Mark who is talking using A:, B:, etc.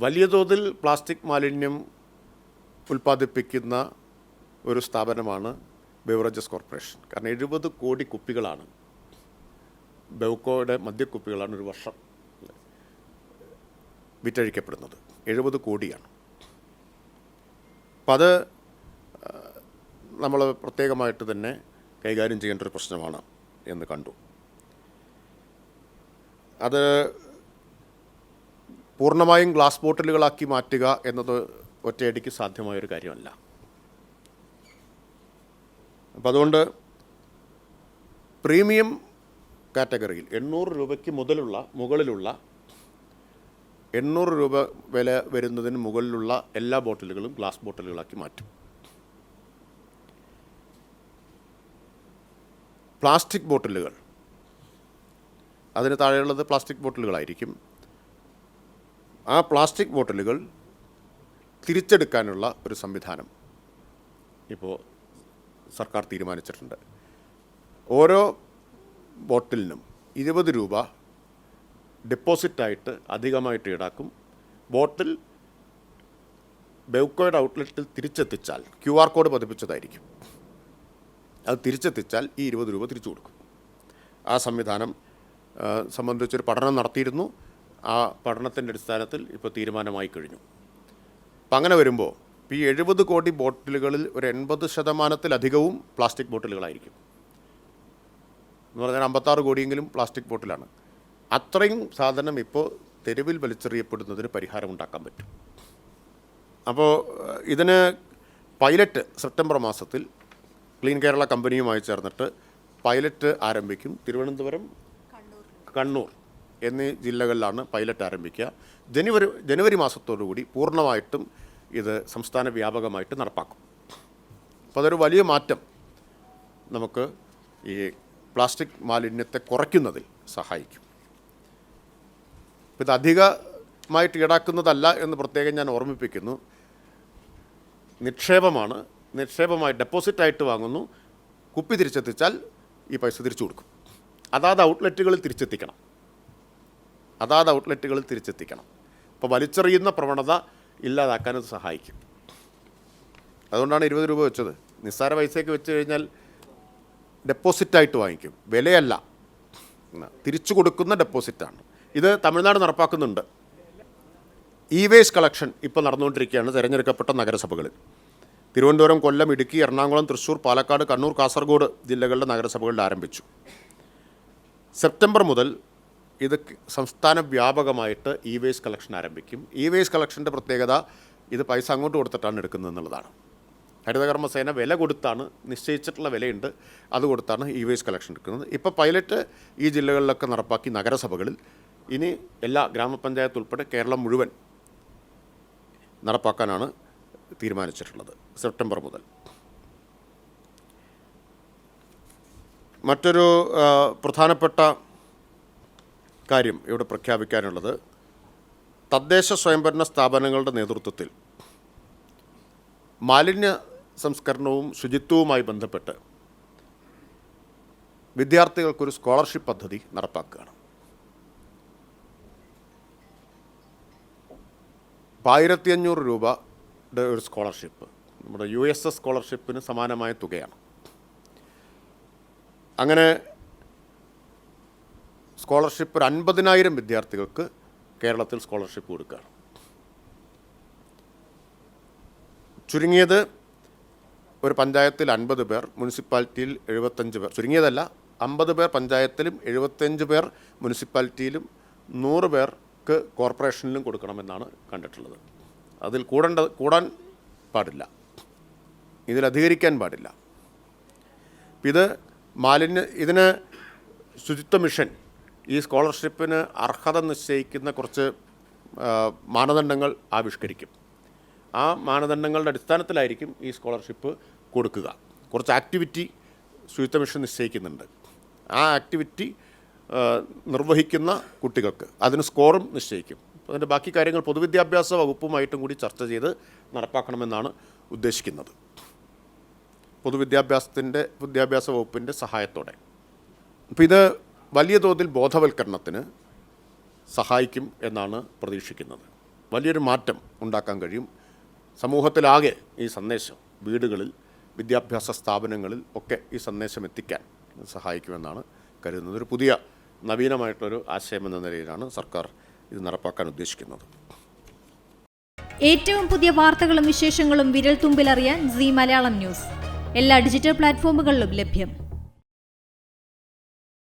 A: വലിയ തോതിൽ പ്ലാസ്റ്റിക് മാലിന്യം ഉൽപ്പാദിപ്പിക്കുന്ന ഒരു സ്ഥാപനമാണ് ബെവറേജസ് കോർപ്പറേഷൻ. കാരണം 70 കോടി കുപ്പികളാണ്, ബെവ്കോയുടെ മദ്യക്കുപ്പികളാണ് ഒരു വർഷം വിറ്റഴിക്കപ്പെടുന്നത്. 70 കോടിയാണ്. അപ്പം അത് നമ്മൾ പ്രത്യേകമായിട്ട് തന്നെ കൈകാര്യം ചെയ്യേണ്ട ഒരു പ്രശ്നമാണ് എന്ന് കണ്ടു. അത് പൂർണ്ണമായും ഗ്ലാസ് ബോട്ടിലുകളാക്കി മാറ്റുക എന്നത് ഒറ്റയടിക്ക് സാധ്യമായൊരു കാര്യമല്ല. അപ്പം അതുകൊണ്ട് പ്രീമിയം കാറ്റഗറിയിൽ 800 രൂപയ്ക്ക് മുകളിലുള്ള 800 രൂപ വില വരുന്നതിന് മുകളിലുള്ള എല്ലാ ബോട്ടിലുകളും ഗ്ലാസ് ബോട്ടിലുകളാക്കി മാറ്റും. പ്ലാസ്റ്റിക് ബോട്ടിലുകൾ, അതിന് താഴെയുള്ളത് പ്ലാസ്റ്റിക് ബോട്ടിലുകളായിരിക്കും. ആ പ്ലാസ്റ്റിക് ബോട്ടിലുകൾ തിരിച്ചെടുക്കാനുള്ള ഒരു സംവിധാനം ഇപ്പോൾ സർക്കാർ തീരുമാനിച്ചിട്ടുണ്ട്. ഓരോ ബോട്ടിലിനും 20 രൂപ ഡെപ്പോസിറ്റായിട്ട് അധികമായിട്ട് ഈടാക്കും. ബോട്ടിൽ ബെവ്കോയുടെ ഔട്ട്ലെറ്റിൽ തിരിച്ചെത്തിച്ചാൽ QR കോഡ് പതിപ്പിച്ചതായിരിക്കും. അത് തിരിച്ചെത്തിച്ചാൽ ഈ 20 രൂപ തിരിച്ചു കൊടുക്കും. ആ സംവിധാനം സംബന്ധിച്ചൊരു പഠനം നടത്തിയിരുന്നു. ആ പഠനത്തിൻ്റെ അടിസ്ഥാനത്തിൽ ഇപ്പോൾ തീരുമാനമായി കഴിഞ്ഞു. അപ്പം അങ്ങനെ വരുമ്പോൾ ഈ 70 കോടി ബോട്ടിലുകളിൽ ഒരു 80% പ്ലാസ്റ്റിക് ബോട്ടിലുകളായിരിക്കും. എന്ന് പറഞ്ഞാൽ 56 കോടിയെങ്കിലും പ്ലാസ്റ്റിക് ബോട്ടിലാണ്. അത്രയും സാധനം ഇപ്പോൾ തെരുവിൽ വലിച്ചെറിയപ്പെടുന്നതിന് പരിഹാരമുണ്ടാക്കാൻ പറ്റും. അപ്പോൾ ഇതിന് പൈലറ്റ് സെപ്റ്റംബർ മാസത്തിൽ ക്ലീൻ കേരള കമ്പനിയുമായി ചേർന്നിട്ട് പൈലറ്റ് ആരംഭിക്കും. തിരുവനന്തപുരം, കണ്ണൂർ എന്നീ ജില്ലകളിലാണ് പൈലറ്റ് ആരംഭിക്കുക. ജനുവരി മാസത്തോടുകൂടി പൂർണ്ണമായിട്ടും ഇത് സംസ്ഥാന വ്യാപകമായിട്ട് നടപ്പാക്കും. അപ്പോൾ അതൊരു വലിയ മാറ്റം നമുക്ക് ഈ പ്ലാസ്റ്റിക് മാലിന്യത്തെ കുറയ്ക്കുന്നതിൽ സഹായിക്കും. ഇത് അധികമായിട്ട് ഈടാക്കുന്നതല്ല എന്ന് പ്രത്യേകം ഞാൻ ഓർമ്മിപ്പിക്കുന്നു. നിക്ഷേപമായി ഡെപ്പോസിറ്റായിട്ട് വാങ്ങുന്നു. കുപ്പി തിരിച്ചെത്തിച്ചാൽ ഈ പൈസ തിരിച്ചു കൊടുക്കും. അതാത് ഔട്ട്ലെറ്റുകളിൽ തിരിച്ചെത്തിക്കണം. അപ്പോൾ വലിച്ചെറിയുന്ന പ്രവണത ഇല്ലാതാക്കാനത് സഹായിക്കും. അതുകൊണ്ടാണ് 20 രൂപ വെച്ചത്. നിസ്സാര പൈസയ്ക്ക് വെച്ച് കഴിഞ്ഞാൽ ഡെപ്പോസിറ്റായിട്ട് വാങ്ങിക്കും, വിലയല്ല, തിരിച്ചു കൊടുക്കുന്ന ഡെപ്പോസിറ്റാണ്. ഇത് തമിഴ്നാട് നടപ്പാക്കുന്നുണ്ട്. വേസ്റ്റ് കളക്ഷൻ ഇപ്പോൾ നടന്നുകൊണ്ടിരിക്കുകയാണ് തിരഞ്ഞെടുക്കപ്പെട്ട നഗരസഭകളിൽ. തിരുവനന്തപുരം, കൊല്ലം, ഇടുക്കി, എറണാകുളം, തൃശ്ശൂർ, പാലക്കാട്, കണ്ണൂർ, കാസർഗോഡ് ജില്ലകളുടെ നഗരസഭകളിൽ ആരംഭിച്ചു. സെപ്റ്റംബർ മുതൽ ഇത് സംസ്ഥാന വ്യാപകമായിട്ട് വേസ്റ്റ് കളക്ഷൻ ആരംഭിക്കും. വേസ്റ്റ് കളക്ഷൻ്റെ പ്രത്യേകത ഇത് പൈസ അങ്ങോട്ട് കൊടുത്തിട്ടാണ് എടുക്കുന്നത് എന്നുള്ളതാണ്. ഹരിതകർമ്മസേന വില കൊടുത്താണ്, നിശ്ചയിച്ചിട്ടുള്ള വിലയുണ്ട്, അത് കൊടുത്താണ് വേസ്റ്റ് കളക്ഷൻ എടുക്കുന്നത്. ഇപ്പോൾ പൈലറ്റ് ഈ ജില്ലകളിലൊക്കെ നടപ്പാക്കി നഗരസഭകളിൽ. ഇനി എല്ലാ ഗ്രാമപഞ്ചായത്ത് ഉൾപ്പെടെ കേരളം മുഴുവൻ നടപ്പാക്കാനാണ് തീരുമാനിച്ചിട്ടുള്ളത് സെപ്റ്റംബർ മുതൽ. മറ്റൊരു പ്രധാനപ്പെട്ട കാര്യം ഇവിടെ പ്രഖ്യാപിക്കാനുള്ളത്, തദ്ദേശ സ്വയംഭരണ സ്ഥാപനങ്ങളുടെ നേതൃത്വത്തിൽ മാലിന്യ സംസ്കരണവും ശുചിത്വവുമായി ബന്ധപ്പെട്ട് വിദ്യാർത്ഥികൾക്കൊരു സ്കോളർഷിപ്പ് പദ്ധതി നടപ്പാക്കുകയാണ്. 1500 രൂപയുടെ ഒരു സ്കോളർഷിപ്പ്, നമ്മുടെ USS സ്കോളർഷിപ്പിന് സമാനമായ തുകയാണ്. അങ്ങനെ സ്കോളർഷിപ്പ് ഒരു 50,000 വിദ്യാർത്ഥികൾക്ക് കേരളത്തിൽ സ്കോളർഷിപ്പ് കൊടുക്കുകയാണ്. ചുരുങ്ങിയത് ഒരു പഞ്ചായത്തിൽ 50 പേർ, മുനിസിപ്പാലിറ്റിയിൽ 75 പേർ, ചുരുങ്ങിയതല്ല 50 പേർ പഞ്ചായത്തിലും 75 പേർ മുനിസിപ്പാലിറ്റിയിലും 100 പേർക്ക് കോർപ്പറേഷനിലും കൊടുക്കണമെന്നാണ് കണ്ടിട്ടുള്ളത്. അതിൽ കൂടാൻ പാടില്ല, ഇതിലധികരിക്കാൻ പാടില്ല. ഇതിന് ശുചിത്വ മിഷൻ ഈ സ്കോളർഷിപ്പിന് അർഹത നിശ്ചയിക്കുന്ന കുറച്ച് മാനദണ്ഡങ്ങൾ ആവിഷ്കരിക്കും. ആ മാനദണ്ഡങ്ങളുടെ അടിസ്ഥാനത്തിലായിരിക്കും ഈ സ്കോളർഷിപ്പ് കൊടുക്കുക. കുറച്ച് ആക്ടിവിറ്റി ശുചിത്വ മിഷൻ നിശ്ചയിക്കുന്നുണ്ട്. ആ ആക്ടിവിറ്റി നിർവഹിക്കുന്ന കുട്ടികൾക്ക് അതിന് സ്കോറും നിശ്ചയിക്കും. അതിൻ്റെ ബാക്കി കാര്യങ്ങൾ പൊതുവിദ്യാഭ്യാസ വകുപ്പുമായിട്ടും കൂടി ചർച്ച ചെയ്ത് നടപ്പാക്കണമെന്നാണ് ഉദ്ദേശിക്കുന്നത്, വിദ്യാഭ്യാസ വകുപ്പിൻ്റെ സഹായത്തോടെ. അപ്പോൾ ഇത് വലിയ തോതിൽ ബോധവൽക്കരണത്തിന് സഹായിക്കും എന്നാണ് പ്രതീക്ഷിക്കുന്നത്. വലിയൊരു മാറ്റം ഉണ്ടാക്കാൻ കഴിയും. സമൂഹത്തിലാകെ ഈ സന്ദേശം വീടുകളിൽ, വിദ്യാഭ്യാസ സ്ഥാപനങ്ങളിൽ ഒക്കെ ഈ സന്ദേശം എത്തിക്കാൻ സഹായിക്കുമെന്നാണ് കരുതുന്നത്. ഒരു പുതിയ നവീനമായിട്ടൊരു ആശയം എന്ന നിലയിലാണ് സർക്കാർ ഇത് നടപ്പാക്കാൻ ഉദ്ദേശിക്കുന്നത്.
B: ഏറ്റവും പുതിയ വാർത്തകളും വിശേഷങ്ങളും വിരൽ തുമ്പിലറിയാൻ സീ മലയാളം ന്യൂസ് എല്ലാ ഡിജിറ്റൽ പ്ലാറ്റ്ഫോമുകളിലും ലഭ്യം.